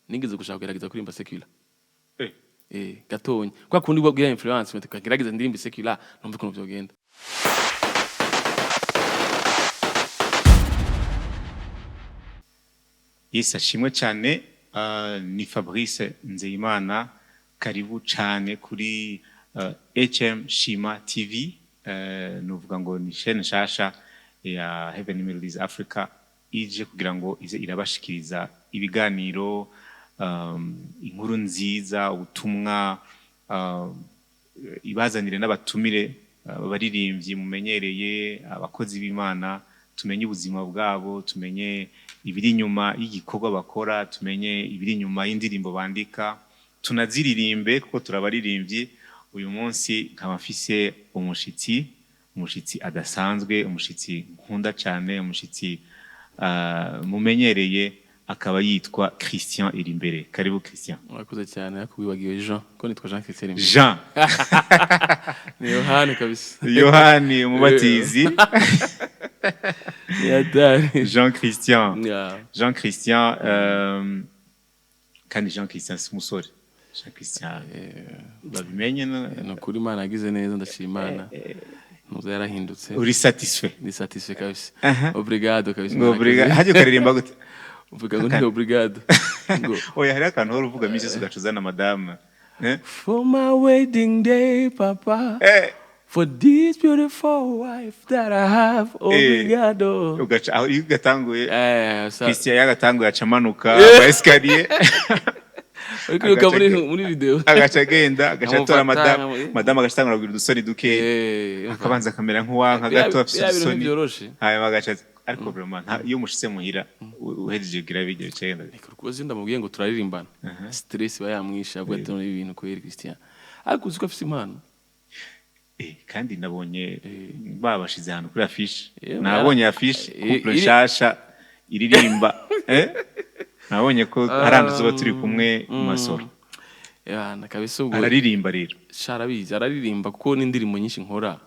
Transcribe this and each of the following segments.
nigeze gushaka kugerageza kuririmba secular gatonya kwa kundi bwabwira influence tukagerageza ndirimba secular numva ukuntu byogenda. Yes, ashimwe cyane. Ni Fabrice Nzeyimana, karibu cyane kuri HM Shima TV. Nuvuga ngo ni chaîne nshasha ya Heaven Melodies Africa ije kugira ngo ize irabashikiriza ibiganiro, inkuru nziza, ubutumwa, ibazanire n'abatumire abaririmbyi mumenyereye, abakozi b'Imana, tumenye ubuzima bwabo, tumenye ibiri nyuma y'igikorwa bakora, tumenye ibiri nyuma y'indirimbo bandika, tunaziririmbe kuko turabaririmbyi. Uyu munsi nkaba mfise umushitsi adasanzwe, umushitsi nkunda cyane, umushitsi mumenyereye, akaba yitwa Christian Irimbere. Karibu Christian. Murakoze cyane, akubibagiwe Jean, ko nitwa Jean Christian Irimbere. Jean. Ni Yohani kabisa. Yohani umubatizi. Jean Christian. Jean Christian, kandi Jean Christian si umusore. Jean Christian babimenye no kuri Imana yagize neza, ndashima Imana. Muzo yarahindutse. Uri satisfait? Ni satisfait kabisa. Obrigado kabisa. Obrigado. Haje ukaririmba gute? Uvuga ngo ni obrigado. Oya, hari akantu horo uvuga misi ugacuzana madame. For my wedding day, Papa. For this beautiful wife that I have, obrigado. Ugaca aho ugatanguye. Christian yagatanguye acamanuka ba escalier. Uriko muri video. Agaca agenda, agacatora madame agacitangura kugira udusoni duke. Akabanza kamera nk'uwanka gato afite udusoni. Hanyuma agaca ariko vraiment iyo mushitse muhira uhejeje kugira bigere cyenda. Kuko ndamubwiye ngo turaririmbana. Stress bayamwisha avuga ati none ibintu kweri Christian. Ariko uziko afite impano. Kandi nabonye babashize ahantu kuri affiche. Nabonye affiche couple nshasha iririmba. Nabonye ko haranduze ba turi kumwe mu masoro. Nakabisa ubwo. Araririmba rero. Sharabizi araririmba kuko n'indirimbo nyinshi nkora.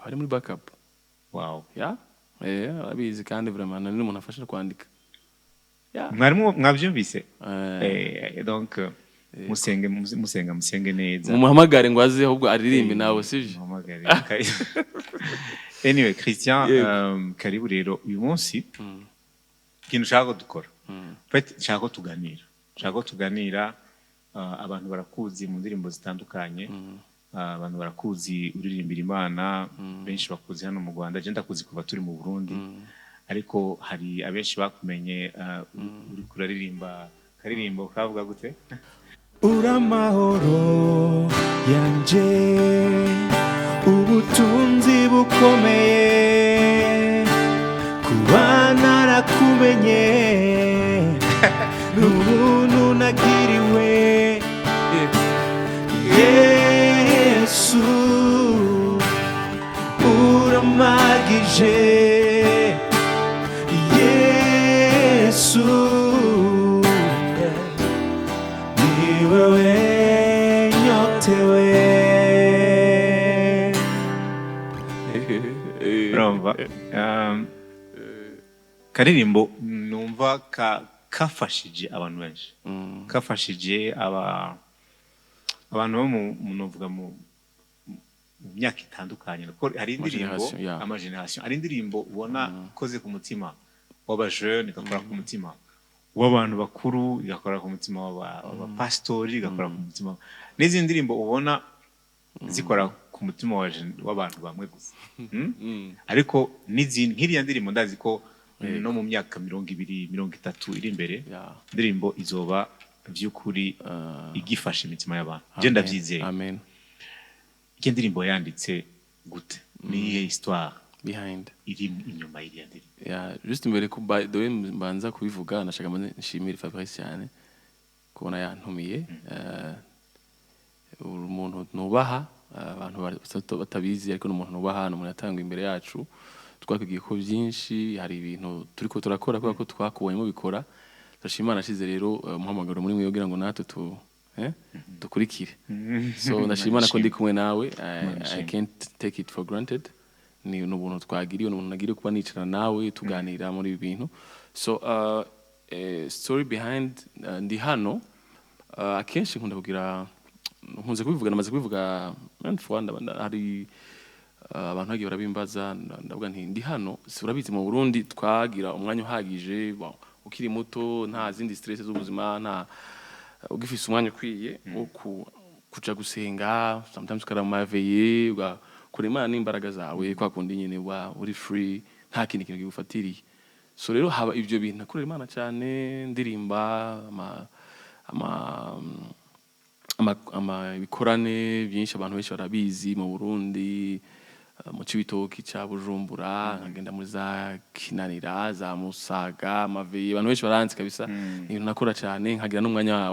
Bari muri backup. Wow. Arabizi kandi vraiment nari umuntu afasha kwandika. Mwarimu mwavyumvise? Donc musenge neza. Mumuhamagare ngo aze ahubwo aririmbe nawe sivyo? Mumuhamagare. Anyway, Christian, karibu rero uyu munsi. Kintu ushaka dukora. Nshaka tuganira, abantu barakuzi mu ndirimbo zitandukanye, abantu barakuzi uririmbira Imana, benshi bakuzi hano mu Rwanda, je ndakuzi kuva turi mu Burundi, ariko hari abenshi bakumenye uri kuraririmba karirimbo kavuga gute? Uramahoro yanje, ubutunzi bukomeye, kuba narakumenye n'ubuntu nagiriwe, Yesu uramagije, Yesu ni wewe nyotewe. Urumva karirimbo numva kafashije abantu benshi, kafashije abantu bo muvuga mu myaka itandukanye. Hari indirimbo amageneration, hari indirimbo ubona koze ku mutima w'abajeune igakora ku mutima w'abantu bakuru, igakora ku mutima w'abapastori, igakora ku mutima, n'izindi ndirimbo ubona zikora ku mutima w'abantu bamwe gusa. Ariko n'izindi nk'iriya ndirimbo ndazi ko no mu myaka 20-30 iri imbere indirimbo izoba by'ukuri igifasha imitima y'abantu. Je ndavyizeye. Amen. Iki ndirimbo yanditse gute? Ni histoire behind iri inyuma y'iriya ndirimbo. Just mbere ko dowe mbanza kubivuga, nashaka nshimira Fabrice cyane kubona yantumiye. Umuntu nubaha, abantu batabizi ariko n'umuntu nubaha, n'umuntu yatanga imbere yacu. Twakigiye ko byinshi, hari ibintu turiko turakora kubera ko twakubonyemo bikora. Turashimana ashize rero umuhamagaro muri mwe yogira ngo natwe dukurikire. So ndashimana ko ndi kumwe nawe. I can't take it for granted. Ni n'ubuntu twagiriye, n'umuntu nagiriye kuba nicara nawe tuganira muri ibi bintu. So story behind ndi hano akenshi nkunda kugira nkunze kubivuga namaze kubivuga hari abantu bagiye barabimbaza ndavuga nti ndi hano urabizi mu Burundi twagira umwanya uhagije ukiri muto nta zindi stress z'ubuzima nta ugifise umwanya ukwiye wo kuja gusenga sometimes ukaramaveye ugakora Imana n'imbaraga zawe kwa kundi nyene uri free nta kindi kintu kigufatiriye so rero haba ivyo bintu nakorera Imana cyane ndirimba ama bikorane byinshi abantu benshi barabizi mu Burundi mu Cibitoki ca Bujumbura ngenda muri za Kinanira za Musaga Maveye abantu benshi baranzi kabisa ibintu nakora cyane nkagira n'umwanya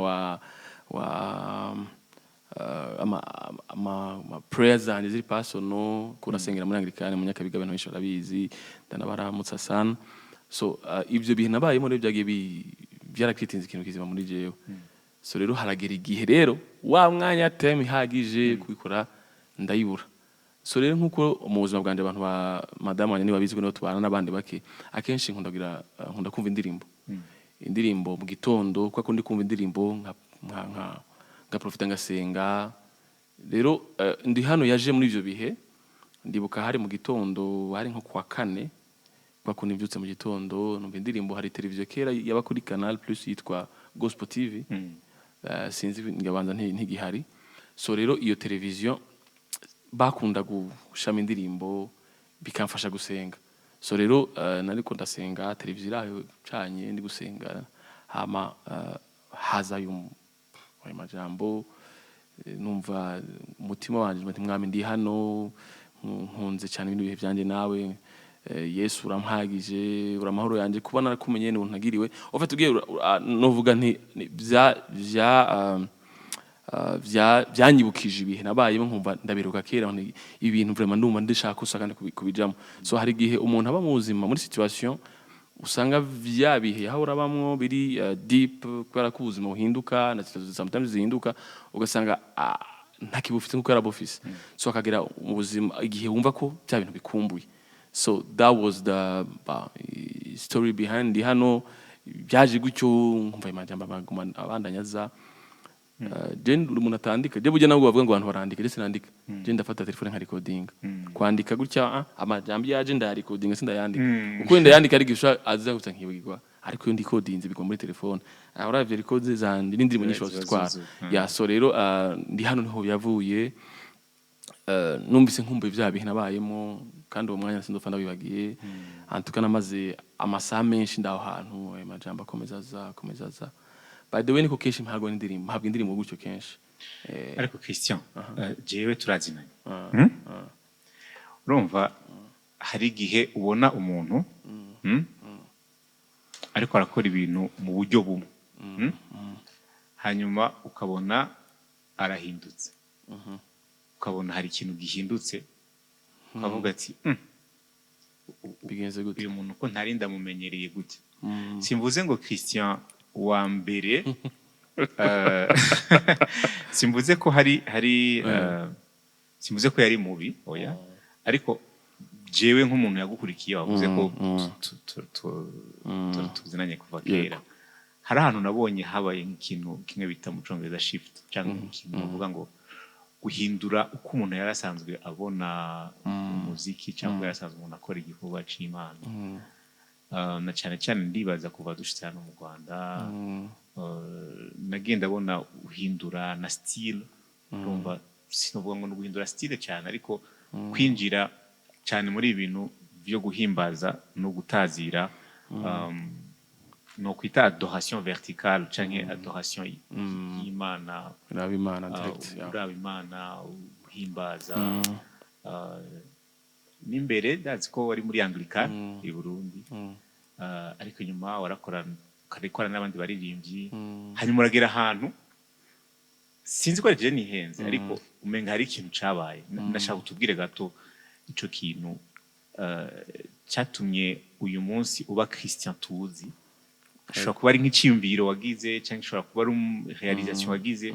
ama prayers and ziri personal kurasengera muri Anglikane mu Nyakabiga abantu benshi barabizi ndanabaramutsa sana so ivyo bintu nabayemo rero byagiye byarakritinze ikintu kizima muri jewe so rero haragera igihe rero wa mwanya time ihagije kubikora ndayibura so rero nkuko mu buzima bwanje abantu ba madame wanye nibabizi ko tubana n'abandi bake akenshi nkunda kumva indirimbo mu gitondo kwa kundi kumva indirimbo nka profita ngasenga rero ndi hano yaje muri ivyo bihe ndibuka hari mu gitondo hari nko kwa kane kwa kundi mbyutse mu gitondo numva indirimbo hari televiziyo kera yaba kuri Canal Plus yitwa Gospel TV sinzi ngabanza ntigihari so rero iyo televiziyo bakunda gushama indirimbo bikamfasha gusenga so rero nariko ndasenga televiziyo iraho canye ndi gusenga hama haza ayo majambo numva umutima wanje mati mwami ndi hano nkunze cyane ibintu bihe byanje nawe Yesu urampagije uramahoro yanje kuba narakumenye n'ubuntu nagiriwe ofite ugiye novuga nti byanyibukije ibihe nabayemo nkumva ndabiruka kera ibintu vraiment ndumva ndishaka usaka kubijamo so hari gihe umuntu aba mu buzima muri situation usanga bihe yahora bamwo biri deep kwera ko ubuzima buhinduka na sometimes zihinduka ugasanga ntakibufite nkuko yarabufise so akagera mu buzima igihe wumva ko bya bintu bikumbuye so that was the story behind hano byaje gutyo nkumva imajamba abandanyaza umuntu atandika je burya nabwo bavuga ngo abantu barandika je sinandika je ndafata telefone nka recording kwandika gutya amajambo yaje nda recording sindayandika uko ndayandika ari gisha aza gusa nkibigwa ariko yo ndicodinze bigwa muri telefone uravye records zandi n'indirimo nyinshi bazitwara ya so rero ndi hano niho yavuye numvise nkumbuye bya bihe nabayemo kandi uwo mwanya sindofa ndabibagiye antukana maze amasaha menshi ndaho hantu amajambo akomeza by the way niko kenshi mpabwa indirimbo gutyo kenshi ariko Christian jewe turazinanye urumva hari igihe ubona umuntu ariko arakora ibintu mu buryo bumwe hanyuma ukabona arahindutse ukabona hari ikintu gihindutse ukavuga ati bigenze gute uyu muntu ko ntari ndamumenyereye gute simvuze ngo Christian wa mbere simvuze ko simvuze ko yari mubi oya ariko jewe nk'umuntu yagukurikiye wavuze ko tuzinanye kuva kera hari ahantu nabonye habaye nk'ikintu kimwe bita mu Congereza shift cyangwa ikintu bavuga ngo guhindura uko umuntu yarasanzwe abona umuziki cyangwa yarasanzwe umuntu akora igikorwa c'Imana na cyane ndibaza kuva dushitse hano mu Rwanda nagenda abona uhindura na style urumva sinovuga ngo guhindura style cyane ariko kwinjira cyane muri ibintu byo guhimbaza no gutazira no kwita adoration verticale canke adoration y'Imana urabimana direct urabimana uhimbaza n'imbere ndazi ko wari muri Anglikane i Burundi ariko nyuma warakorana n'abandi baririmbyi hanyuma uragera ahantu sinzi ko je nihenze ariko umenga hari ikintu cabaye ndashaka utubwire gato ico kintu cyatumye uyu munsi uba Christian tuzi ashobora kuba ari nk'iciyumviro wagize cyangwa ashobora kuba ari realisation wagize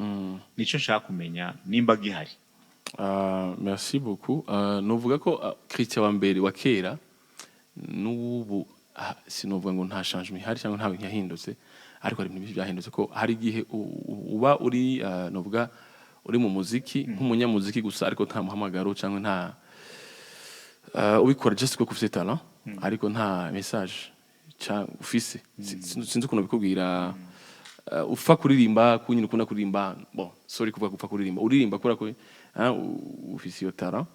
nico nshaka kumenya nimba gihari. Merci beaucoup. Novuga ko Christian wa mbere wa kera n'ubu sinovuga ngo nta changement ihari cyangwa nta bintu yahindutse ariko hari ibintu byahindutse ko hari igihe uba uri novuga uri mu muziki nk'umunyamuziki gusa ariko nta muhamagaro cyangwa nta ubikora just ko kufite talent ariko nta message ufise sinzi ukuntu bikubwira ufa kuririmba kunyine ukunda kuririmba bon sorry kuvuga gupfa kuririmba uririmba kora ko ufise iyo talent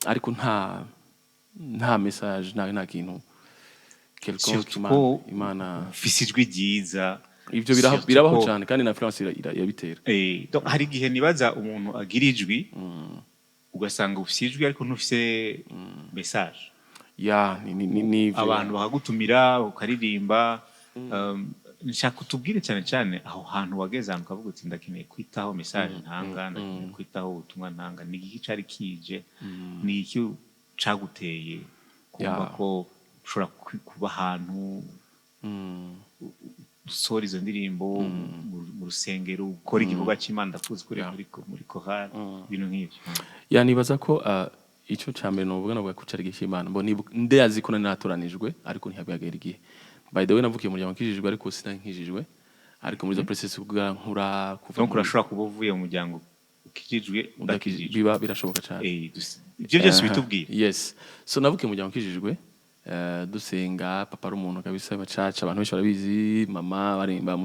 ariko nta message nta kintu quelconque imana ufise ijwi ryiza ivyo birabaho cyane kandi na France irabitera donc hari igihe nibaza umuntu agira ijwi ugasanga ufise ijwi ariko ntufise message ni abantu bakagutumira ukaririmba nshaka utubwire cyane aho hantu wageze ahantu ukavuga uti ndakeneye kwitaho message ntanga ndakeneye kwitaho ubutumwa ntanga ni iki cari kije ni iki caguteye kumva ko ushobora kuba ahantu usora izo ndirimbo mu rusengero ukora igikorwa cy'Imana ndakuzi kuri muri chorale ibintu nk'ivyo nibaza ko ico cyambere novuga ko cari gishimana mbo ndazi ko natoranijwe ariko ntihabagera igihe by the way navukiye mu muryango kijijwe ariko sinankijijwe ariko muri zo process kugira nkura kuva donc urashobora kuba uvuye mu muryango ukijijwe biba birashoboka cyane ibyo byose bitubwira yes so navukiye mu muryango kijijwe dusenga papa ari umuntu kabisa bacaca abantu benshi barabizi mama barimba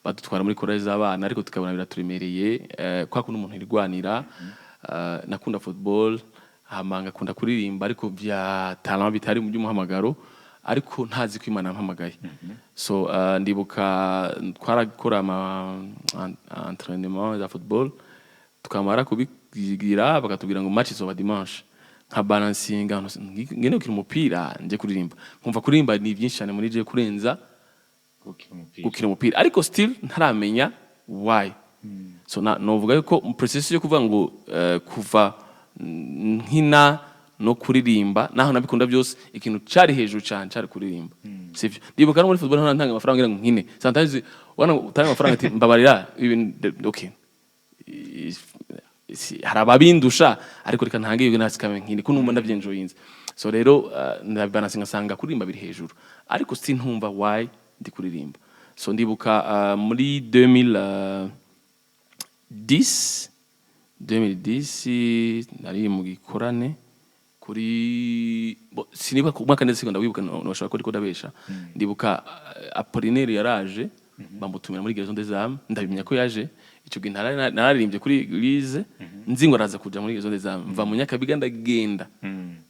badutwara muri korali z'abana ariko tukabona biraturemereye kwa kuno umuntu irwanira nakunda football hamanga kunda kuririmba ariko bya talent bitari mu by'umuhamagaro ariko ntazi ko Imana yampamagaye so ndibuka twarakora entraînement za football tukamara kubigira bakatubwira ngo match izoba dimanche nka balancinga ngene ukira umupira nje kuririmba nkumva kuririmba ni byinshi cyane muri je kurenza gukira umupira ariko still ntaramenya why so novuga yuko process yo kuvuga ngo kuva nkina no kuririmba naho nabikunda byose ikintu cyari hejuru cyane cyari kuririmba sivyo ndibuka no muri football ntanga amafaranga ngira nkine sometimes wana utanga amafaranga ati mbabarira okay hari ababindusha ariko reka ntange ibyo nasikame nkini ko numva ndavyenjoyinze so rero ndabanase ngasanga kuririmba biri hejuru ariko sintumva why ndi kuririmba so ndibuka muri 2010 nari mu gikorane kuri siniba kumwaka ndetse ndawibuka nashaka ko ndabesha ndibuka Apollinaire yaraje bamutumira muri Gerson des Âmes ndabimenya ko yaje ico gihe nararirimbye kuri Eglise nzingo araza kuja muri Gerson des Âmes mva mu Nyakabiga ndagenda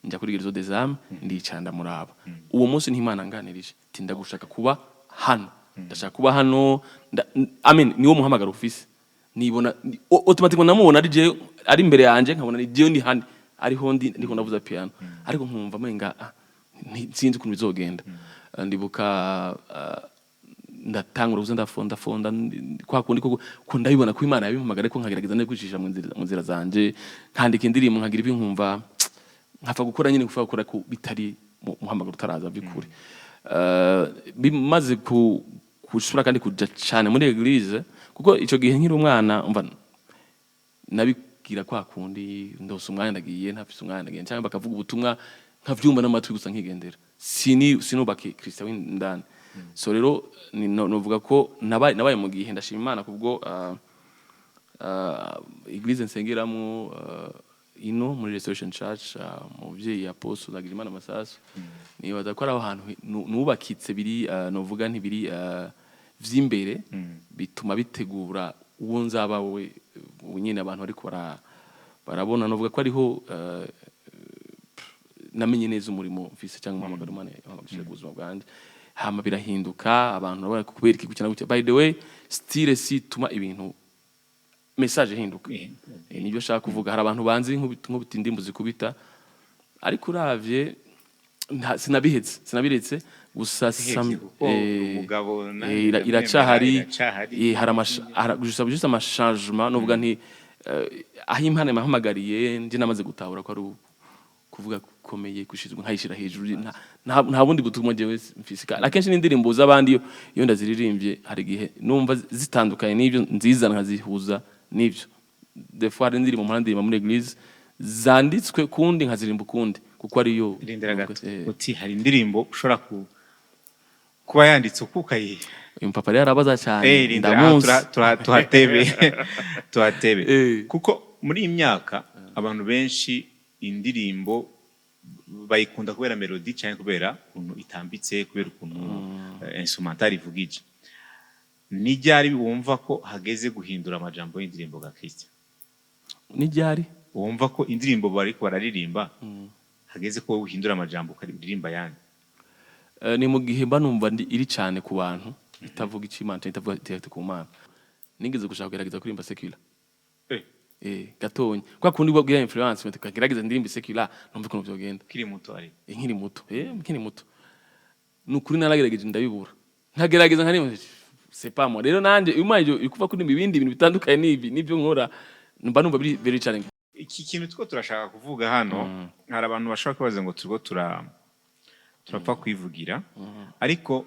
njya kuri Gerson des Âmes ndicanda muraba uwo munsi ntimana nganirije ati ndagushaka kuba hano ndashaka kuba hano amen niwo muhamagara ufise nibona automatically namubona ari imbere yanje nkabona ni je ndi handi ariho ndiko ndavuza piano ariko nkumva menga sinzi ukuntu bizogenda ndibuka ndatanga uruze ndafonda kwa kundi ko ndabibona ko Imana yabimpamagara ko nkagerageza no kwicisha mu nzira zanje kandika indirimbo nkagira ibi nkumva nkafa gukora nyine kufa gukora ko bitari muhamagara utaraza byukuri bimaze kushura kandi kuja cyane muri Eglise kuko ico gihe nkiri umwana umva nabigira kwa kundi ndose umwanya ndagiye ntafise umwanya ndagiye cyangwa bakavuga ubutumwa nkavyumva n'amatwi gusa nkigendera sinubake Kristo w'indani so rero novuga ko nabaye mu gihe ndashima Imana kubwo Eglise nsengeramo ino muri Restoration Church muvyeyi Apostle Agirimana Masasu nibaza ko ari ahantu nubakitse biri novuga ntibiri vyimbere bituma bitegura uwo nzaba we nyine abantu ariko barabona novuga ko ariho namenye neza umurimo mfise cyangwa umuhamagaro Imana yahamagashije ubuzima bwanje hama birahinduka abantu barabona kubera iki gukina gutya by the way style si tuma ibintu message hinduka nibyo shaka kuvuga hari abantu banzi nk'ubuti ndimbo zikubita ariko uravye sinabiretse gusa umugabo iracahari hari amachangement novuga nti aho Imana yahamagariye ndi namaze gutahura ko ari kuvuga komeye kushizwe nkayishira hejuru nta bundi butumwa jewe mfisika akenshi n'indirimbo z'abandi iyo ndaziririmbye hari gihe numva zitandukanye n'ibyo nziza nkazihuza n'ibyo des fois hari indirimbo muri Eglise zanditswe kundi nkazirimba kundi kuko ariyo uti hari indirimbo ushobora kuba yanditse uko ukayi uyu papa rero arabaza cyane rindira ndamuzi tuhatebe kuko muri iyi myaka abantu benshi indirimbo bayikunda kubera melody cyangwa kubera ukuntu itambitse kubera ukuntu instrumental ivugije nijyari wumva ko hageze guhindura amajambo y'indirimbo ga Christian nijyari wumva ko indirimbo bari bararirimba hageze ko uhindura amajambo ukaririmba yandi ni mu gihe mba numva iri cyane ku bantu itavuga icimana itavuga direct ku mana nigeze gushaka kugerageza kuririmba secular gatonye kwa kundi bwabwira influence tukagerageza ndirimba secular numva ko byogenda kiri muto ari nkiri muto nukuri naragerageje ndabibura nkagerageza nkari c'est pas moi rero nanje umaje ikuva kuri ibindi bintu bitandukanye nibyo nkora mba numva biri very challenge. Iki kintu tuko turashaka kuvuga hano hari abantu bashaka kubaza ngo turwo turapfa kwivugira ariko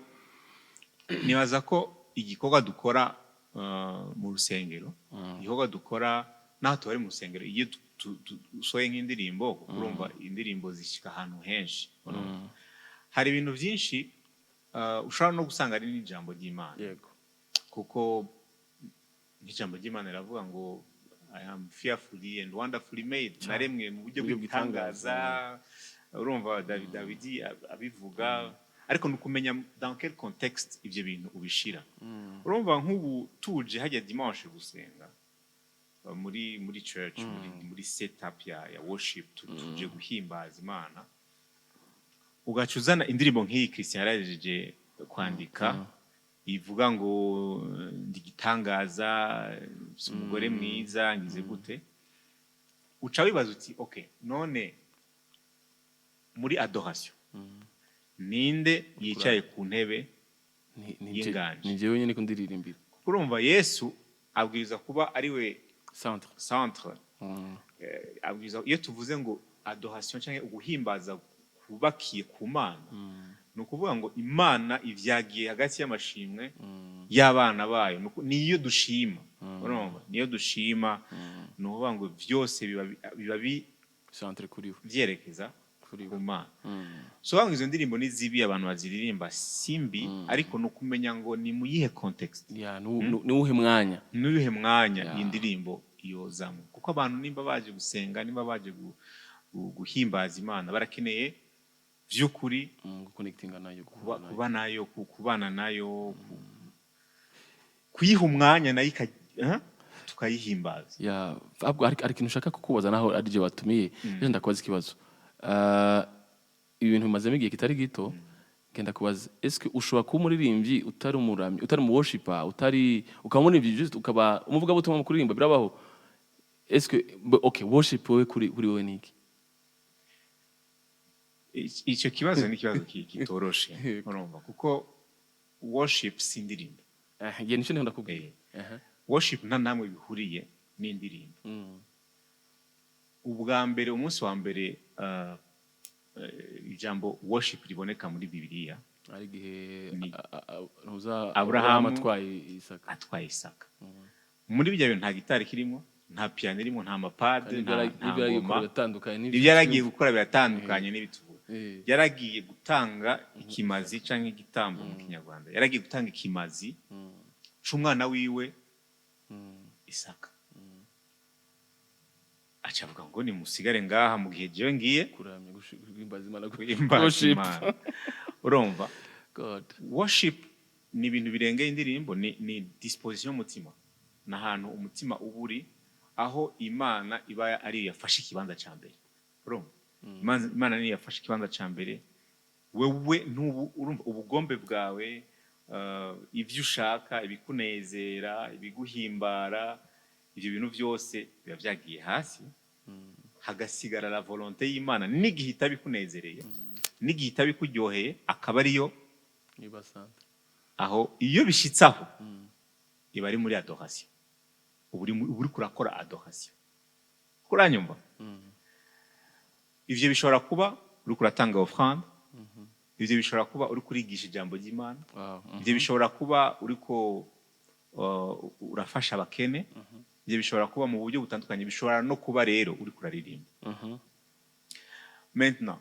nibaza ko igikorwa dukora mu rusengero igikorwa dukora naho tubari mu rusengero iyo dusohoye nk'indirimbo urumva indirimbo zishika ahantu henshi hari ibintu byinshi ushobora no gusanga ari n'ijambo ry'Imana yego kuko ijambo ry'Imana riravuga ngo I am fearfully and wonderfully made naremwe mu buryo bw'itangaza urumva David abivuga ariko nukumenya dans quel contexte ivyo bintu ubishira urumva nk'ubu tuje hajya dimanche gusenga muri church muri setup ya worship tuje guhimbaza Imana ugacuzana indirimbo nk'iyi Christian yarajeje kwandika ivuga ngo ndigitangaza umugore mwiza ngize gute uca wibaza uti okay none muri adoration ninde yicaye ku ntebe y'inganje ni jewe nyine kundiririmbira urumva Yesu abwiriza kuba ari we centre abwiriza iyo tuvuze ngo adoration cyangwa uguhimbaza kubakiye ku Mana nukuvuga ngo Imana ivyagiye hagati y'amashimwe y'abana bayo niyo dushima urumva niyo dushima nukuvuga ngo byose biba centre kuri we byerekeza ku Mana so izo ndirimbo ni zibi abantu baziririmba simbi ariko nukumenya ngo ni mu yihe context ni uhe mwanya indirimbo iyozamo kuko abantu nimba baje gusenga nimba baje guhimbaza Imana barakeneye vyukuri connectinga nayo kubana nayo kuyiha umwanya nayo tukayihimbaza ari kintu ushaka kukubaza naho arije batumiye rero ndakubaza ikibazo ibintu bizemo igihe kitari gito genda kubaza eske ushobora kuba umuririmbyi utari umuramyi utari mu worshiper utari ukamuririmbyi just ukaba umuvuga butumwa mu kuririmba birabaho eske okay worship we kuri wowe niki icyo kibazo ni kibazo kitoroshe urumva kuko worship sindirimba ngiye nico ndakubwiye worship nta namwe bihuriye n'indirimbo ubwa mbere umunsi wa mbere ijambo worship riboneka muri Bibiliya ari gihe Abraham atwaye Isaka muri bijya bintu nta gitari kirimo nta piano irimo nta mapade nta ngoma ibyo yaragiye gukora biratandukanye n'ibituvuga yaragiye gutanga ikimazi canke igitambo mu Kinyarwanda yaragiye gutanga ikimazi c'umwana wiwe Isaka acavuga ngo ni musigare ngaha mu gihe jewe ngiye kuramya guhimbaza Imana worship urumva God worship ni ibintu birengeye indirimbo ni disposition y'umutima n'ahantu umutima uburi aho Imana iba ari yafashe ikibanza ca mbere urumva Imana ni yafashe ikibanza ca mbere wewe ntubu urumva ubugombe bwawe ivyo ushaka ibikunezera ibiguhimbara ivyo bintu byose biba byagiye hasi hagasigara la volonté y'Imana n'igihita bikunezereye n'igihita bikuryoheye akaba ariyo ibasante aho iyo bishitsaho iba ari muri adoration uri kurakora adoration kuranyumva ivyo bishobora kuba uri kuratanga offrande ivyo bishobora kuba uri kurigisha ijambo ry'Imana ivyo bishobora kuba uriko urafasha abakene ivyo bishobora kuba mu buryo butandukanye bishobora no kuba rero uri kuraririmba maintenant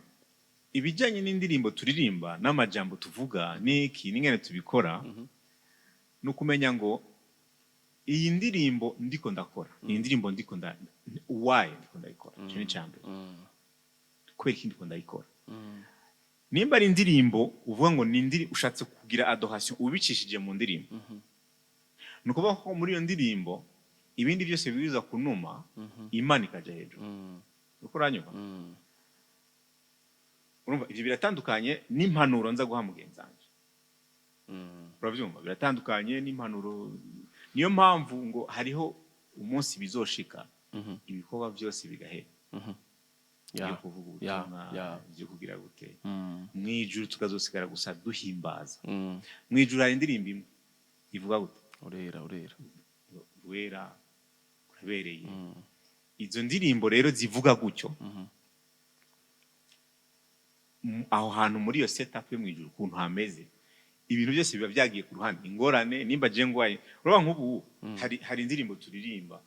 ibijyanye n'indirimbo turirimba n'amajambo tuvuga n'iki n'ingene tubikora ni ukumenya ngo iyi ndirimbo ndiko ndakora iyi ndirimbo ndiko ndayikora icyo ni icya mbere kubera iki ndiko ndayikora nimba ari indirimbo uvuga ngo ni indirimbo ushatse kugira adoration ubicishije mu ndirimbo ni ukuvuga ko muri iyo ndirimbo ibindi byose bibiza kunuma Imana ikajya hejuru uko uranyumva urumva ibyo biratandukanye n'impanuro nza guha mugenzi wanjye urabyumva biratandukanye n'impanuro niyo mpamvu ngo hariho umunsi bizoshika ibikorwa byose bigahera byo kuvuga ubutumwa byo kugira gute mu ijuru tukazosigara gusa duhimbaza mu ijuru hari indirimbo imwe ivuga gute urera wera urabereye izo ndirimbo rero zivuga gutyo aho hantu muri iyo setup yo mu ijuru ukuntu hameze ibintu byose biba byagiye ku ruhande ingorane nimba je ngwaye uraba nk'ubu hari indirimbo turirimba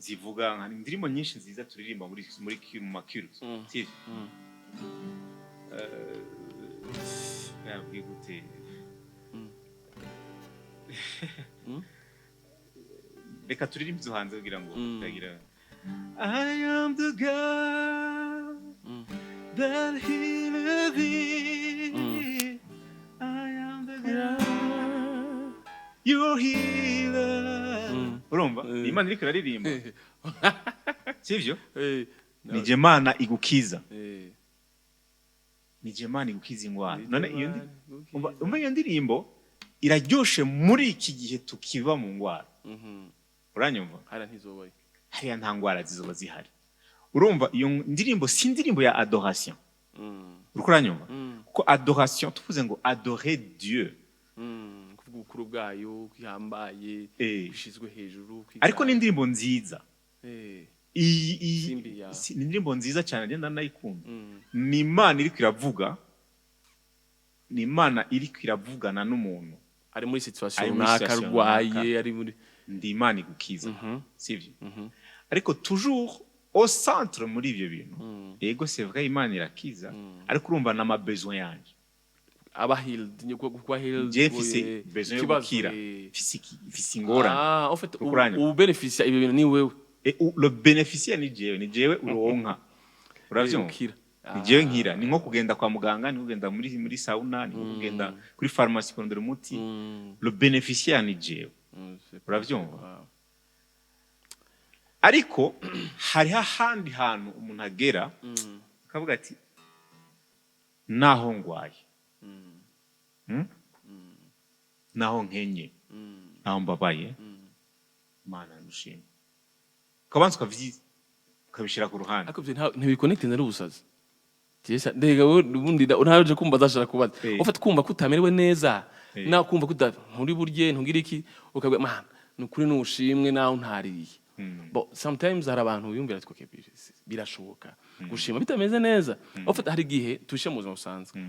zivuga hari indirimbo nyinshi nziza turirimba muri mu makirusi nabwiye gute reka turirimbe izo hanze kugira ngo tutagira I am the God that healeth thee. I am the God, your healer. Urumva? Imana iriko iraririmba. Sivyo? Nije Mana igukiza. Nije Mana igukiza ingwara. None iyo ndirimbo iraryoshe muri iki gihe tukiva mu ngwara. Uranyumva? Hariya nta ngwara zizoba zihari. Urumva iyo ndirimbo si indirimbo ya adoration. Uranyumva? Kuko adoration tuvuze ngo adorer Dieu. Kuvuga ukuru bwayo kwihambaye bishizwe hejuru. Ariko ni indirimbo nziza. Ni indirimbo nziza cyane agenda nayikunda. Ni Imana iriko iravuga. Ni Imana iriko iravugana n'umuntu. Ari muri situation nakarwaye ari muri ndi Imana igukiza. Sivyo? Ariko toujours au centre muri ibyo bintu yego c'est vrai Imana irakiza ariko urumva na mabesoin yanje aba healed nyoko kwa healed je fise besoin yo gukira fise ingorane en fait u bénéficie ibyo bintu ni wewe et le bénéficiaire ni jewe uronka uravyumva ni jewe nkira ni nko kugenda kwa muganga ni kugenda muri sauna ni kugenda kuri pharmacie kurondera umuti le bénéficiaire ni jewe uravyumva ariko hari hahandi hantu umuntu agera akavuga ati naho ngwaye naho nkenye naho mbabaye Mana ndushimye kabanza ukabishira ku ruhande ariko ntibiconnecte na rubusazi Tiyesa ndega ubundi unaje kumva dashara kubaza ufite kumva kutamerewe neza na kumva nturi burye ntugira iki ukabwa Mana nukuri nushimwe naho ntariye But sometimes hari abantu biyumvira twoke birashoboka gushima bitameze neza ofite hari gihe tushe mu buzima busanzwe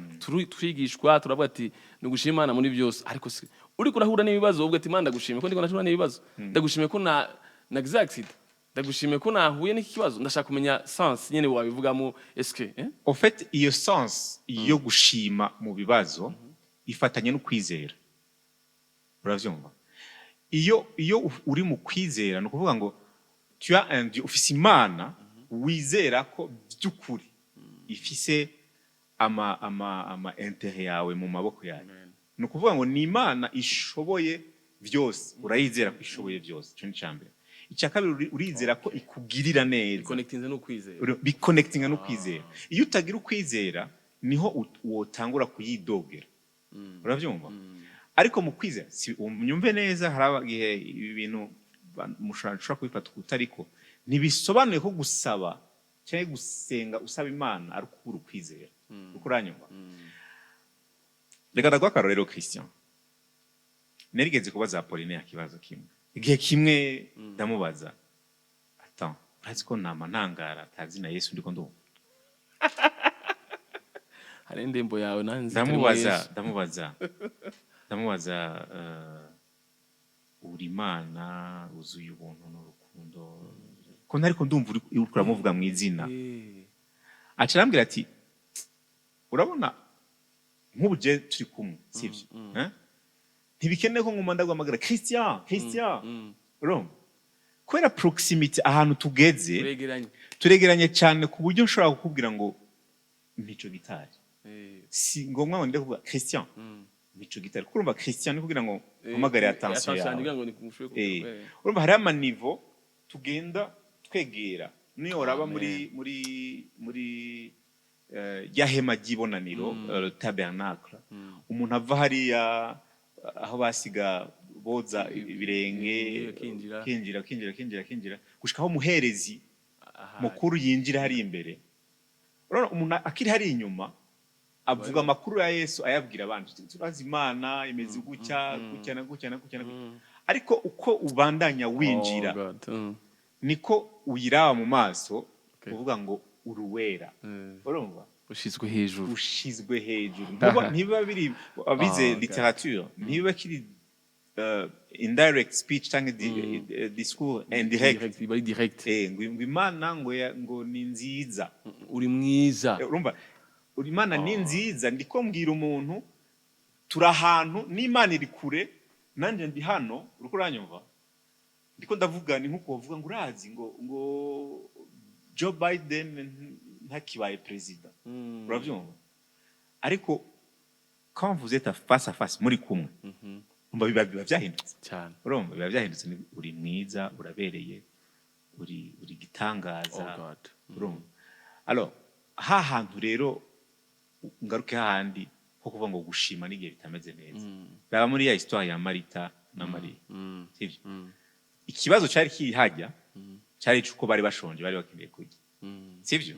turigishwa turavuga ati ni gushimana muri byose ariko uri kurahura n'ibibazo ubwo ati Mana ndagushimye ko ndiko nashura n'ibibazo ndagushimye ko na exact ndagushimye ko nahuye n'iki kibazo ndashaka kumenya sens nyene wabivugamo eske en fait iyo sens yo gushima mu bibazo ifatanye no kwizera uravyumva iyo uri mu kwizera no kuvuga ngo tu as un Dieu ufise Imana wizera ko byukuri ifise ama intérêt yawe mu maboko yawe no kuvuga ngo ni Imana ishoboye byose urayizera ko ishoboye byose cyo ni cyambere icya kabiri urizera ko ikugirira neza biconnecting no kwizera iyo utagira ukwizera niho wotangura kuyidogera uravyumva ariko mu kwizera si umnyumve neza harabagihe ibi bintu mushobora kubifata kutariko ntibisobanuye ko gusaba cyangwa gusenga usaba Imana ari ukubura ukwizera uko uranyumva reka ndagwa akarorero Christian nerigeze kubaza Apolline akibazo kimwe igihe kimwe ndamubaza attends urazi ko nama ntangara tazi na Yesu ndiko ndumva hari indembo yawe nanzi ndamubaza uri Imana uzuye ubuntu n'urukundo ko ntariko ndumva uri kuramuvuga mu izina acarambwira ati urabona nk'ubu je turi kumwe sivyo ntibikeneye ko nguma ndaguhamagara Christian urumva kubera proximity ahantu tugeze turegeranye cyane ku buryo nshobora kukubwira ngo mico gitari si ngombwa ngo ndekuvuga Christian mico gitari kurumva Christian ni kugira ngo mpamagare attention yawe urumva hari amanivo tugenda twegera niyo uraba muri yahema ry'ibonaniro tabernacle umuntu ava hariya aho basiga boza ibirenge kinjira gushikaho muherezi mukuru yinjira hari imbere urabona umuntu akiri hari inyuma avuga amakuru ya Yesu ayabwira abandi turazi Imana imeze gucya ariko uko ubandanya winjira niko uyiraba mu maso uvuga ngo uruwera urumva ushizwe hejuru ntibiba biri abize literature ntibiba kiri indirect speech cyangwa discours indirect ngo Imana ngo ni nziza uri mwiza urumva Imana ni nziza ndiko mbwira umuntu turi ahantu n'Imana iri kure nanje ndi hano uriko uranyumva ndiko ndavuga ni nkuko bavuga ngo urazi ngo Joe Biden ntakibaye president uravyumva ariko quand vous êtes face à face muri kumwe umva biba byahindutse cyane urumva biba byahindutse uri mwiza urabereye uri gitangaza urumva alors ha hantu rero ngaruke hahandi ho kuvuga ngo gushima n'igihe bitameze neza baba muri ya histoire ya Marita na Maria sivyo ikibazo cyari kihajya cyari cuko bari bashonje bari bakeneye kurya sivyo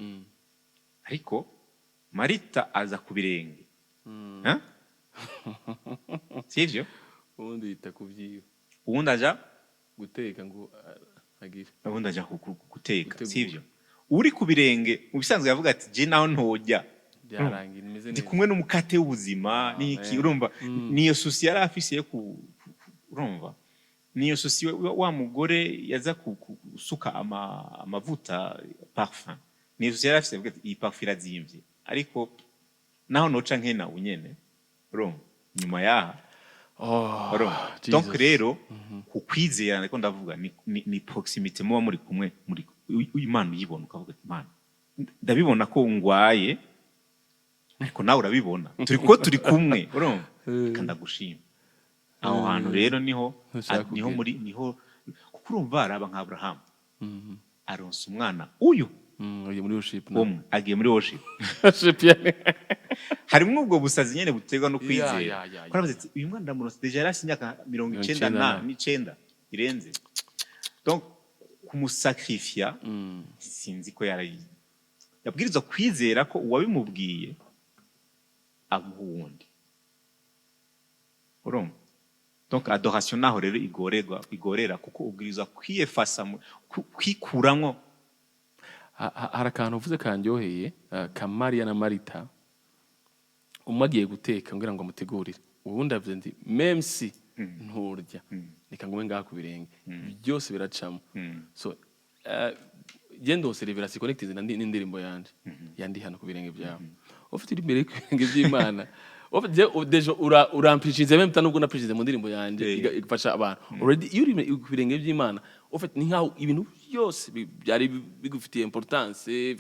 ariko Marita aza ku birenge sivyo ubundi yita kuvyiba ubundi aja guteka ngo agire ubundi aja guteka sivyo uri ku birenge mu bisanzwe yavuga ati je naho ntojya byarangira imeze neza ndi kumwe n'umukate w'ubuzima n'iki urumva niyo susi yari afise yo urumva niyo susi wa mugore yaza kusuka amavuta parfum niyo susi yari afise avuga iyi parfum irazimvye ariko naho noca nkena unyene urumva nyuma yaha donc rero kukwizera ariko ndavuga ni proximité muba muri kumwe muri Imana uyibona ukavuga Imana ndabibona ko ngwaye ariko nawe urabibona turi kumwe urumva kandi gushima aho hantu rero niho kuko urumva araba nka Abraham aronse umwana uyu agiye muri worship agiye muri worship harimo ubwo busazi nyene butegwa no kwizera kwaravuze uyu mwana ndamuronse deja yarasi imyaka 99 irenze donc kumusakrifia sinzi ko yabwirizwa kwizera ko uwabimubwiye aguhundi urumva donc adoration naho rero igorera kuko ubwirizwa kwiyefasa kwikuramwo hari akantu uvuze kanjyoheye ka Maria na Marita umwe agiye guteka ngira ngo amutegurire ubundi avuze ndi même si nturya reka ngume ngaha ku birenge byose biracamo so gendo serivera connected n'indirimbo yanje yandi hano ku birenge byawe ufite iri imbere ku birenge by'Imana deja urampishije même tanubwo napishije mu ndirimbo yanje igafasha abantu already iyo uri ku birenge by'Imana ufite ni nkaho ibintu byose byari bigufitiye importance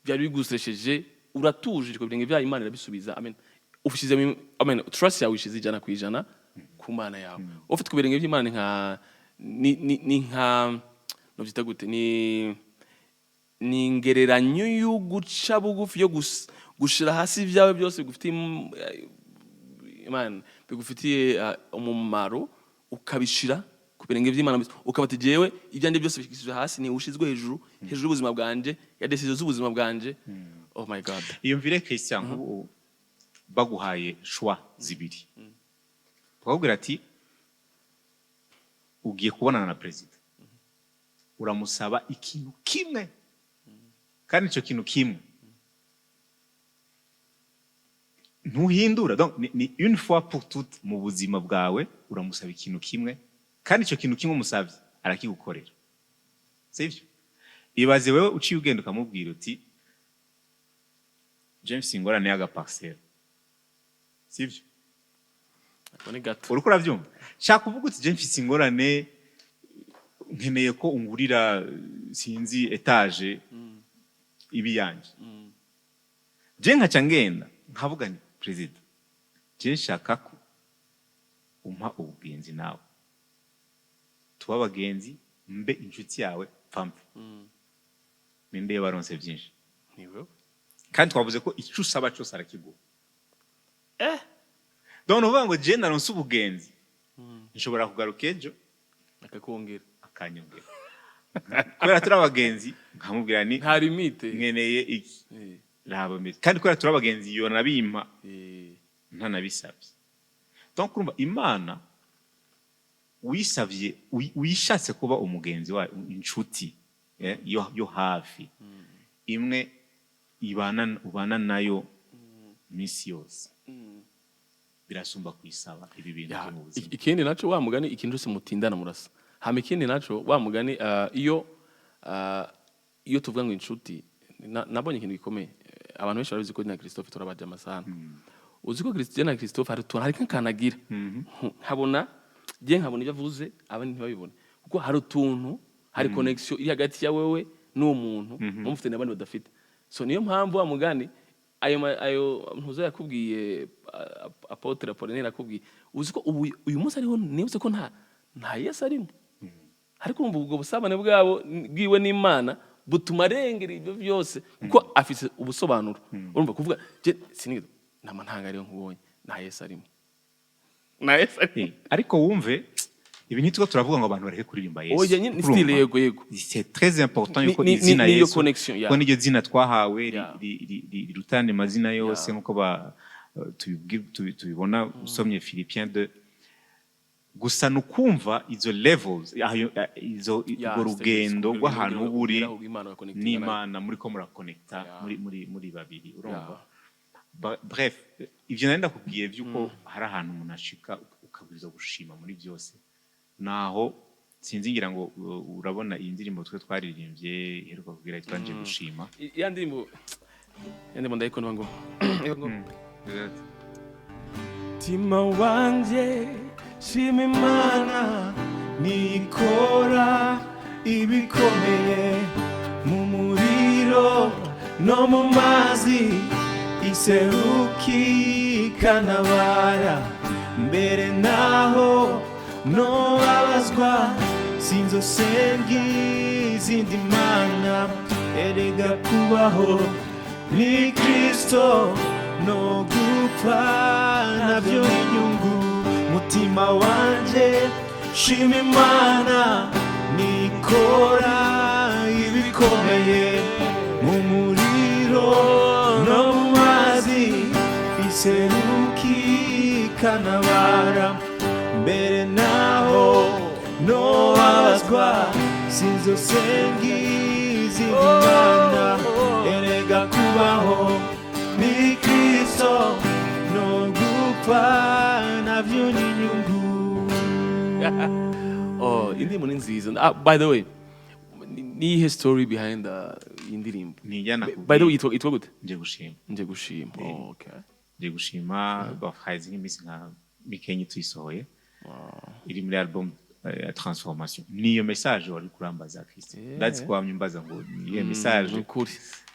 byari bigusesheje uratuje ku birenge by'Imana irabisubiza amen ufishize amen trust yawe ishize ijana ku ijana ku Mana yawe ufite ku birenge by'Imana ni nka no byita gute ni ingereranyo y'uguca bugufi yo gushira hasi ibyawe byose bigufitiye Imana bigufitiye umumaro ukabishira ku birenge by'Imana ukabati jewe ibyande byose bikishije hasi ni ushizwe hejuru y'ubuzima bwanje ya decision z'ubuzima bwanje oh my god iyo mvire Christian baguhaye choix zibiri bakubwira ati ugiye kubonana na president uramusaba ikintu kimwe kandi icyo kintu kimwe ntuhindura donc ni une fois pour toutes mu buzima bwawe uramusaba ikintu kimwe kandi icyo kintu kimwe umusabye arakigukorera sivyo ibaze wewe uciye ugenda ukamubwira uti James ingorane y'agaparcelle sivyo Ni gato. uriko uravyumva shaka kuvuga uti James ingorane nkeneye ko ungurira sinzi etage ibi yanje je nkaca ngenda nkavuga ni president je nshaka ko umpa ubugenzi nawe tuba abagenzi mbe inshuti yawe pampe ninde baronse byinshi Niwe. kandi twavuze ko icyo usaba cyose arakiguha donc uvuga ngo je naronse ubugenzi nshobora kugaruka ejo Akakongera. akanyongera kubera turi abagenzi nkamubwira ni Nta limite. nkeneye iki raba meze kandi kubera turi abagenzi iyo nabimpa ntanabisabye donc urumva imana wisavye wishatse kuba umugenzi wa inshuti yo hafi imwe ubana nayo misi yose birasumba kwisaba ibi bintu byo mu buzima Ikindi naco wa mugani ikintu cyose mutindana murasa. Hama ikindi naco wa mugani iyo tuvuga ngo inshuti nabonye ikintu gikomeye abantu benshi barabizi ko na Christophe turabaje amasana. Uzi ko Christian na Christophe hari kanagira. Nkabona ibyo avuze abandi ntibabibone. Kuko hari utuntu hari connection iri hagati ya wewe n'umuntu mufite n'abandi badafite. So niyo mpamvu wa mugani ayo ntuzo yakubwiye Apotre Apollinaire akubwiye uzi ko uyu munsi ariho nibutse ko nta Yesu arimo ariko ubwo busabane bwabo bwiwe n'Imana butuma arengera ibyo byose kuko afise ubusobanuro urumva kuvuga je sinizo ntanga ariyo nkubonye nta Yesu arimo ariko wumve ibi nitwo turavuga ngo abantu bareke kuririmba Yesu oya ni style yego c'est très important yuko izina Yesu ko niryo zina twahawe rirutane mazina yose nkuko tubibona usomye Philippiens 2 gusa nukumva izo levels izo rugendo rw'ahantu buri n'Imana muri ko murakonecta muri babiri urumva bref ivyo nenda kubwiye vyuko hari ahantu umuntu ashika ukabwiza gushima muri byose naho sinzi ngira ngo urabona iyi ndirimbo twe twaririmbye iheruka kugira itwanje gushima ya ndirimbo ndayikona ngo tima wanje shima Imana nikora ibikomeye mu muriro no mu mazi iserukikanabara mbere naho no babazwa sinzosenga izindi mana erega kubaho ni Kristo no gupfa navyo inyungu mutima wanje shima Imana nikora ibikomeye mu muriro no mu mazi iserukikanabara mbere naho no babazwa sinzosenga izindi mana erega kubaho ni Kristo no gupfa navyo n'inyungu. Indirimbo ni nziza. By the way, ni history behind indirimbo. By the way, itwa gute? Nje gushima. Okay. Nje gushima bafaze nk'imisi nka mikenyi tuyisohoye. Iri muri album transformation. Niyo message wari kurambaza Kristo. That's kwa myumbaza ngo niyo message. Ukuri.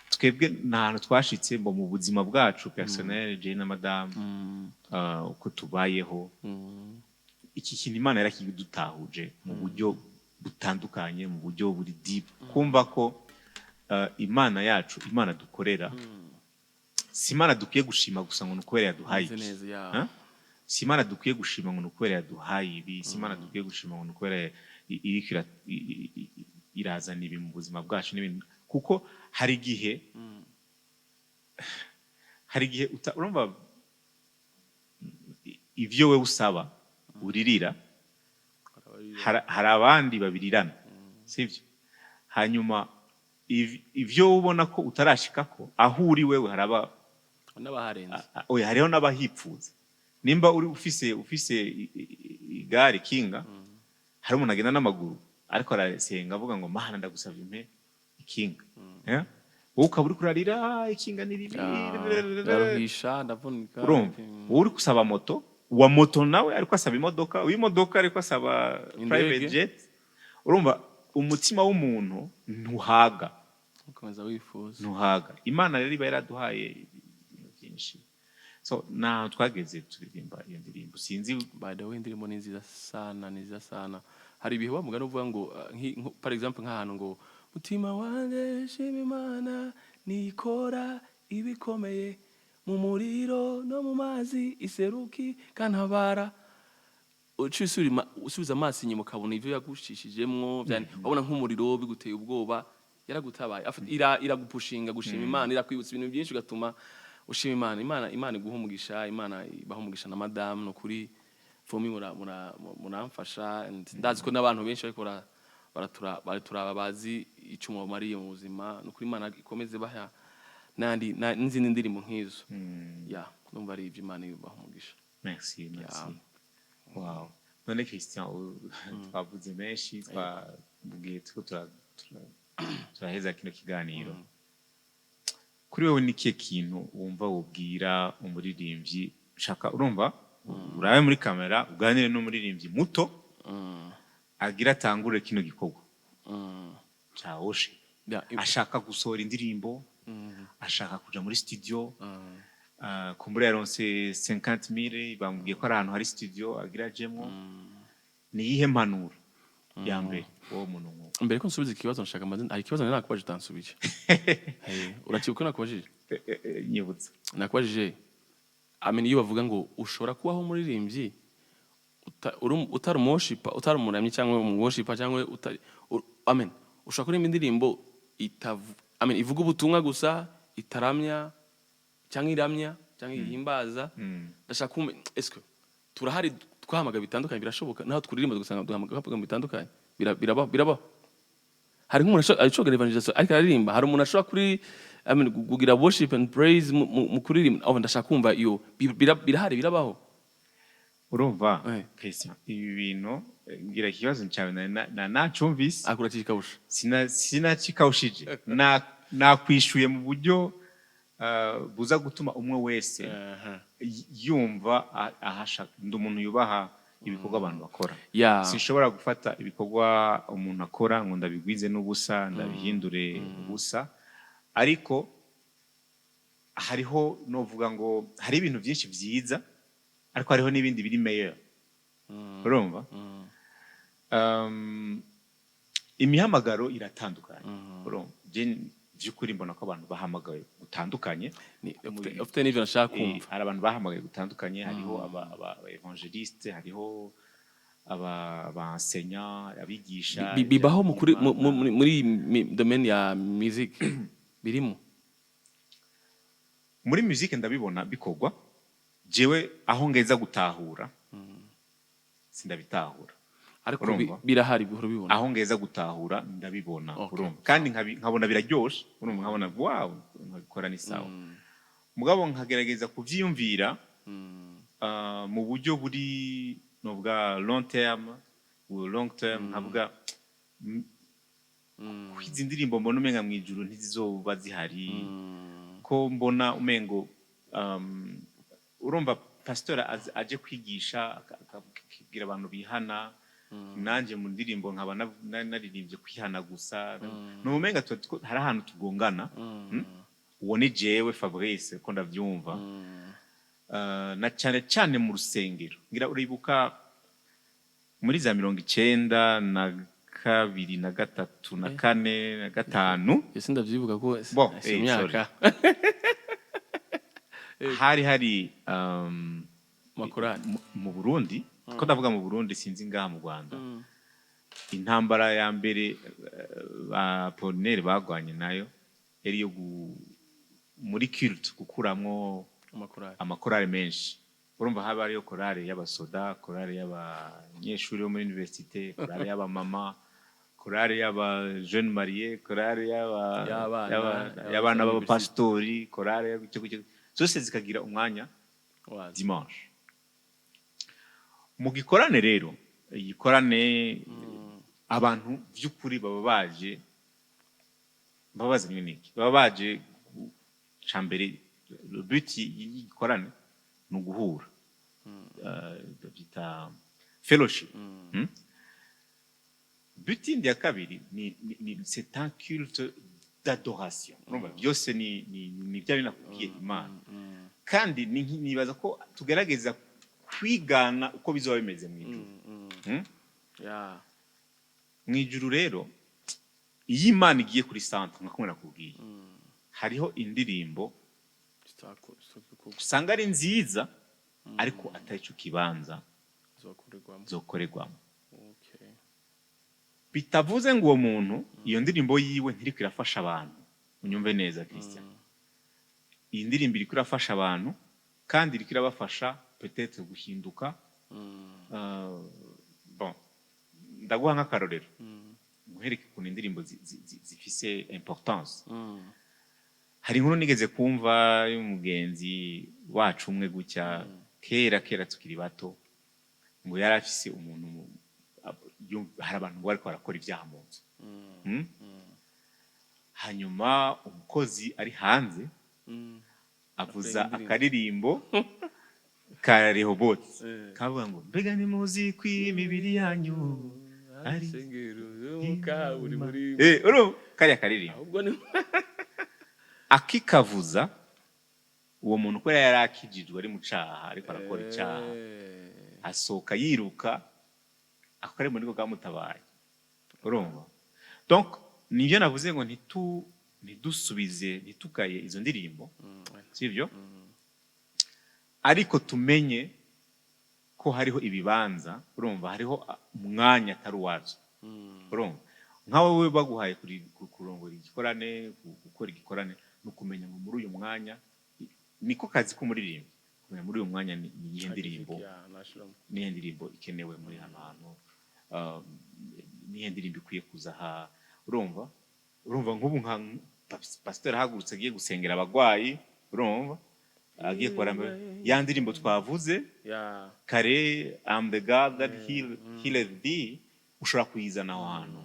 Twebwe ntahantu twashitse mu buzima bwacu personnel je na madame uko tubayeho iki kintu Imana yarakidutahuje mu buryo butandukanye mu buryo buri deep kumva ko Imana yacu Imana dukorera si Imana dukwiye gushima gusa ngo nukubera yaduhaye si Imana dukwiye gushima ngo nukubera yaduhaye ibi si Imana dukwiye gushima ngo nukubera irazana ibi mu buzima bwacu n'ibintu kuko hari igihe urumva ivyo we usaba uririra hari abandi babirirana sivyo hanyuma ivyo ubona ko utarashikako aho uri wewe haraba n'abaharenze hariho n'abahipfuza nimba uri ufise igare kinga hari umuntu agenda n'amaguru ariko arasenga avuga ngo Mana ndagusabye impe ikinga wowe ukaba uri kurarira ikinganira ibi ndaruhisha ndavunika urumva wowe uri gusaba moto uwa moto nawe ariko asaba imodoka uw'imodoka ariko asaba private jet urumva umutima w'umuntu ntuhaga ukomeza wifuza ntuhaga imana rero iba yaraduhaye ibintu byinshi so na twageze turirimba iyo ndirimbo sinzi by the way indirimbo ni nziza sana hari ibihe bamugana uvuga ngo par exemple nk'ahantu ngo mutima wanjye shima imana nikora ibikomeye mu muriro no mu mazi iseruki kantabara usubiza amaso inyuma ukabona ivyo yagushishijemwo wabona nk'umuriro biguteye ubwoba yaragutabaye iragupushinga gushima imana irakwibutsa ibintu byinshi ugatuma ushima imana iguha umugisha imana ibaha umugisha na madame no kuri fomi muramfasha ndazi ko n'abantu benshi ariko baraturaba bazi icumu bamariye mu buzima no kuri imana ikomeze baha n'izindi ndirimbo nk'izo numva ari ibyo imana ibaha umugisha. Merci. Wow. None Christian twavuze menshi twabwiye turaheza kino kiganiro kuri wewe ni kihe kintu wumva wubwira umuririmbyi ushaka urumva urabe muri kamera uganire n'umuririmbyi muto agira atangure kino gikorwa cyawoshe ashaka gusohora indirimbo ashaka kuja muri studio kumbura yaronse 50,000 bamubwiye ko ari ahantu hari studio agira ajemwo ni yihe mpanuro ya mbere uwo muntu nk'uwo mbere ko nsubiza ikibazo nshaka amazina hari ikibazo nakubaje utansubije urakibuka nakubajije nyibutsa nakubajije iyo bavuga ngo ushobora kubaho umuririmbyi utari umushipa utari umuramyi cyangwa umushipa cyangwa ushobora kuririmba indirimbo ivuga ubutumwa gusa itaramya cyangwa iramya cyangwa ihimbaza ndashaka eske turahari twahamaga bitandukanye birashoboka naho twuririmba gusanga duhamaga bitandukanye birabaho hari nk'umuntu ashobora evangelisation ariko aririmba hari umuntu ashobora kuri kugira worship and praise mu kuririmba ndashaka kumva iyo birahari birabaho urumva Christian ibi bintu ngira ikibazo cyawe nacumvise akurakikawusha sinakikawushije nakwishuye mu buryo buza gutuma umwe wese yumva ahashaka ndi umuntu yubaha ibikorwa abantu bakora sinshobora gufata ibikorwa umuntu akora ngo ndabigwize n'ubusa ndabihindure ubusa ariko hariho novuga ngo hari ibintu byinshi byiza ariko hariho n'ibindi biri meilleur urumva imihamagaro iratandukanye urumva by'ukuri mbona ko abantu bahamagaye gutandukanye ufite n'ibyo nashaka kumva hari abantu bahamagaye gutandukanye hariho aba evangeliste hariho aba enseignant abigisha bibaho muri domaine ya music birimo muri music ndabibona bikogwa jewe aho ngeza gutahura sindabitahura ariko birahari bihoro bibona aho ngeza gutahura ndabibona urumva kandi nkabona biraryoshe urumva nkabona wow nkabikora ni sawa mugabo nkagerageza kuvyiyumvira mu buryo buri novuga long term nkavuga kwiza indirimbo mbona umenga mu ijuru ntizizoba zihari ko mbona umengo urumva pastor aje kwigisha akabwira abantu bihana nanje mu ndirimbo nkaba naririmbye kwihana gusa no umenga hari ahantu tugongana uwo ni jewe Fabrice ko ndavyumva na cyane cyane mu rusengero ngira uribuka muri za 92 na 2 na 3 na 4 na 5 yese ndavyibuka ko imyaka hari makorali mu Burundi ko ndavuga mu Burundi sinzi ngaha mu Rwanda intambara ya mbere ba Apollinaire bagwanye nayo yari yo muri culte gukuramwo amakorali menshi urumva haba ariyo korali y'abasoda korali y'abanyeshuri bo muri université korali y'abamama korali y'aba jeune marié korali y'abana b'abapastori korali zose zikagira umwanya dimanche mu gikorane rero igikorane abantu by'ukuri baba baje baba bazanywe n'iki baba baje cambere le but y'igikorane ni uguhura babyita fellowship but yindi ya kabiri ni c'est un culte d'adoration urumva byose ni bya binakubwiye Imana kandi nibaza ko tugerageza kwigana uko bizoba bimeze mu ijuru mu ijuru rero iyo Imana igiye kuri centre nka kumwe nakubwiye hariho indirimbo usanga ari nziza ariko atari cyo kibanza zokorerwamo bitavuze ngo uwo muntu iyo ndirimbo yiwe ntiriko irafasha abantu unyumve neza Christian iyi ndirimbo iriko irafasha abantu kandi iriko irabafasha peut-être guhinduka bon ndaguha nk'akarorero muhereke ku indirimbo zifise importance hari inkuru nigeze kumva y'umugenzi wacu umwe gutya kera tukiri bato ngo yari afise umuntu hari abantu bari barakora ibyaha mu nzu hanyuma umukozi ari hanze avuza akaririmbo ka Rehoboth kavuga ngo mbega nimuzi ko imibiri yanyu ari kariya karirimbo akikavuza uwo muntu ko yari akijijwe ari mu caha ariko arakora icyaha asohoka yiruka akore muri ko kamutabaye urumva donc nivyo navuze ngo ntidusubize ntitukaye izo ndirimbo sivyo ariko tumenye ko hariho ibibanza urumva hariho umwanya atari wazo urumva nkawe we baguhaye kurongora igikorane gukora igikorane no kumenya ngo muri uyu mwanya niko kazi ko muririmba kumenya muri uyu mwanya ni ndirimbo ikenewe muri hano hantu niyo ndirimbo ikwiye kuza aha urumva nk'ubu nka pastor ahagurutse agiye gusengera abagwayi urumva agiye kuramya ya ndirimbo twavuze kare I'm the God that healeth thee ushobora kuyizana aho hantu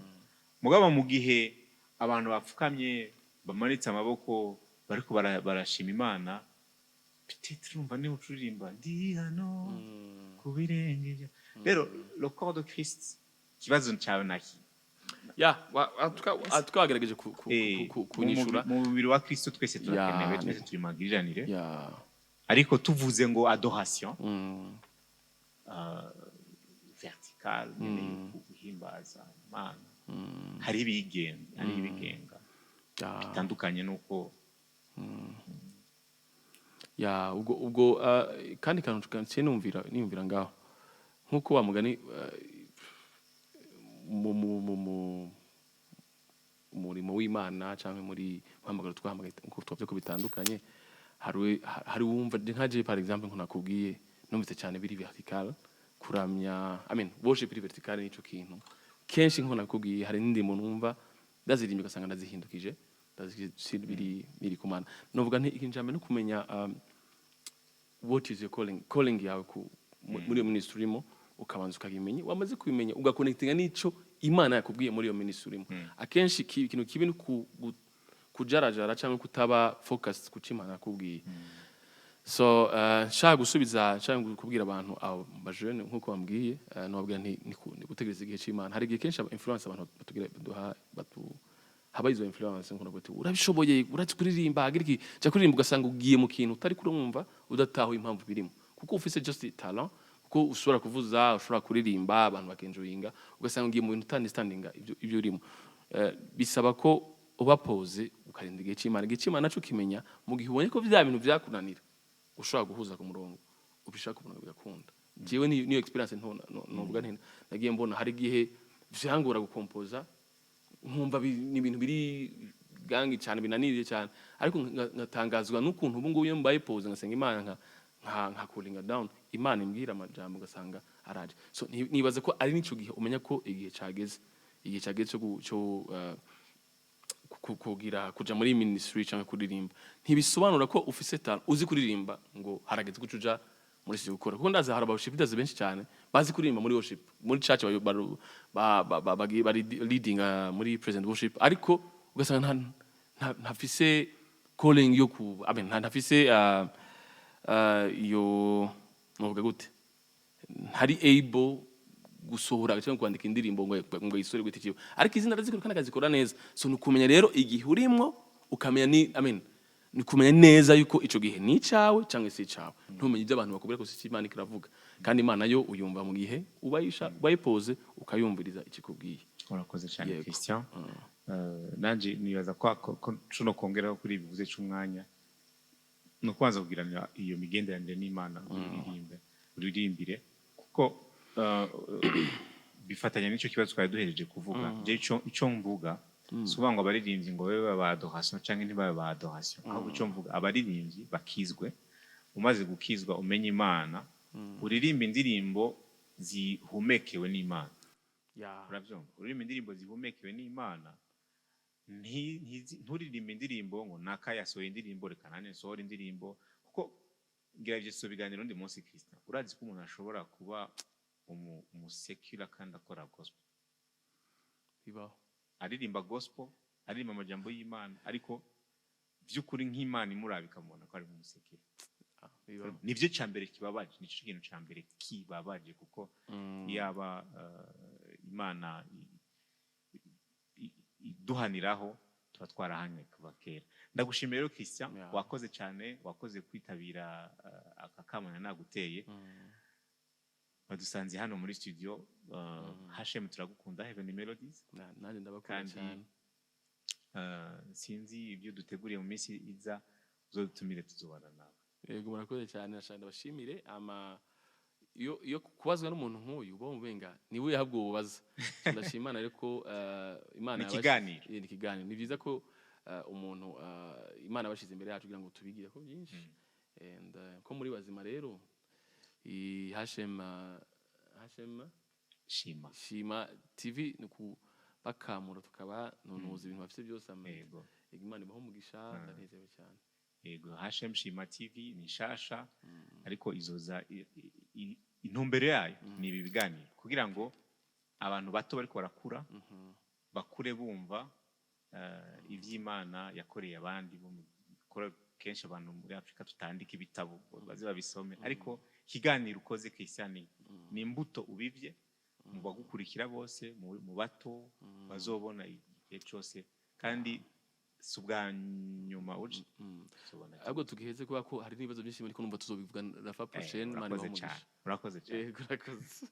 mugabo mu gihe abantu bapfukamye bamanitse amaboko bariko barashima Imana peut-être urumva niho turirimba ndi hano ku birenge rero le corps de Christ kibazo cyawe naki twagerageje kunyishura mu mubiri wa Kristo twese turakenewe twese turi magiriranire ariko tuvuze ngo adoration vertical guhimbaza Imana hari ibigenga bitandukanye nuko ubwo kandi kantu kanse numvira ngaho nkuko wamugani umurimo w'Imana cyangwa muri mpamagaro twahamagaye nkuko twavye ko bitandukanye hari wumva nkaje par exemple nko nakubwiye numvise cyane biri vertical kuramya worship iri vertical nico kintu kenshi nko nakubwiye hari n'indi muntu numva ndazirimba ugasanga ndazihindukije biri kumana novuga nti ikinjambe no kumenya what is your calling yawe muri iyo ministry mo ukabanza ukagimenya wamaze kubimenya ugaconnectinga nico Imana yakubwiye muri iyo ministry mo akenshi ikintu kibi no kujarajara cyangwa kutaba focus ku Imana yakubwiye so nshaka gusubiza cyangwa kubwira abantu abo bajene nkuko bambwiye nobabwira nti gutegereza igihe cy'Imana hari igihe kenshi influence abantu batugira haba izo influence nk'uko navuga urabishoboye uratse kuririmba agiriki cyo kuririmba ugasanga ugiye mu kintu utari kurumva udataho impamvu birimo kuko ufise just talent kuko ushobora kuvuza ushobora kuririmba abantu bakenjoyinga ugasanga ugiye mu bintu understanding ibyo urimo bisaba ko uba pose ukarinda igihe cy'Imana naco kimenya mu gihe ubonye ko bya bintu byakunanira ushobora guhuza ku murongo ubishaka kubona bigakunda jewe niyo experience novuga nti nagiye mbona hari igihe vyangura gukompoza nkumva ni ibintu biri gangi cyane binaniriye cyane ariko ngatangazwa n'ukuntu ubu ngubu iyo mbaye pause ngasenga Imana nka cooling down Imana imbwira amajambo ugasanga araje so nibaza ko ari nico gihe umenya ko igihe cageze cyo kuja muri ministry cyangwa kuririmba ntibisobanura ko ufise talent uzi kuririmba ngo harageze gucuja muri cyo gukora kuko ndaza hari abashipitaze benshi cyane bazi kuririmba muri worship muri church bari leading muri present worship ariko ugasanga ntafise calling yo ku ntafise iyo novuga gute ntari able gusohora cyangwa kwandika indirimbo ngo yisore gute kiyo ariko izina razikora kandi akazikora neza so nukumenya rero igihe urimo ukamenya ni kumenya neza yuko ico gihe ni cawe cyangwa se cawe ntumenye ibyo abantu bakubwira ko si Imana kiravuga kandi Imana yo uyumva mu gihe ubayipose ukayumviriza ikikubwiye. Urakoze cyane Christian. Nanje nibaza ko cuno kongeraho kuri bivuze cy'umwanya no kwanza kugiranira iyo migenderanire n'Imana uririmbire kuko bifatanya n'icyo kibazo twari duhereje kuvuga je ico mvuga souvent ngo abaririmbyi ngo bebe ba adoration canke ntibabe ba adoration ahubwo ico mvuga abaririmbyi bakizwe umaze gukizwa umenye Imana uririmba indirimbo zihumekewe n'Imana. Uravyumva uririmba indirimbo zihumekewe n'Imana nturirimba indirimbo ngo nakayasohoye indirimbo reka nane nsohora indirimbo kuko ngira so biganiro ndi munsi Kristo urazi ko umuntu ashobora kuba umusekula kandi akora gospel bibaho aririmba gospel aririmba amajambo y'Imana ariko vy'ukuri nk'Imana imurabika mubona ko ari umusekula nivyo cyambere kibabaje nico kintu cyambere kibabaje kuko yaba Imana duhaniraho tuba twarahanye kuva kera. Ndagushimira rero Christian wakoze cyane wakoze kwitabira akakamana naguteye badusanze hano muri studio Hashem turagukunda Heaven Melodies nanjye ndabakunda cyane sinzi ibyo duteguriye mu minsi iza uzodutumire tuzobana nawe. Yego murakoze cyane nashaka ndabashimire iyo kubazwa n'umuntu nk'uyu uba mubenga niwe yahabwa ububaza ndashimana ariko Imana ikiganiro ni byiza ko umuntu Imana bashize imbere yacu kugira ngo tubigire ko byinshi and ko muri bazima rero Hashem Shima TV nuko bakamura tukaba nonuza ibintu bafite byose amego Imana ibaho umugisha ndanezerewe cyane. Yego Hashem Shima TV ni shasha ariko izoza intumbero yayo ni ibi biganiro kugira ngo abantu bato bariko barakura bakure bumva ivy'Imana yakoreye abandi bo kenshi abantu muri Afrika tutandika ibitabo bazi babisome ariko kiganiro ukoze Christian ni imbuto ubivye mu bagukurikira bose mu bato bazobona igihe cyose kandi subwanyuma uje sobona ahubwo tugiheze kuba ko hari nibazo byinshi muri ko numva tuzobivuga Rafa prochaine mani urakoze cyane urakoze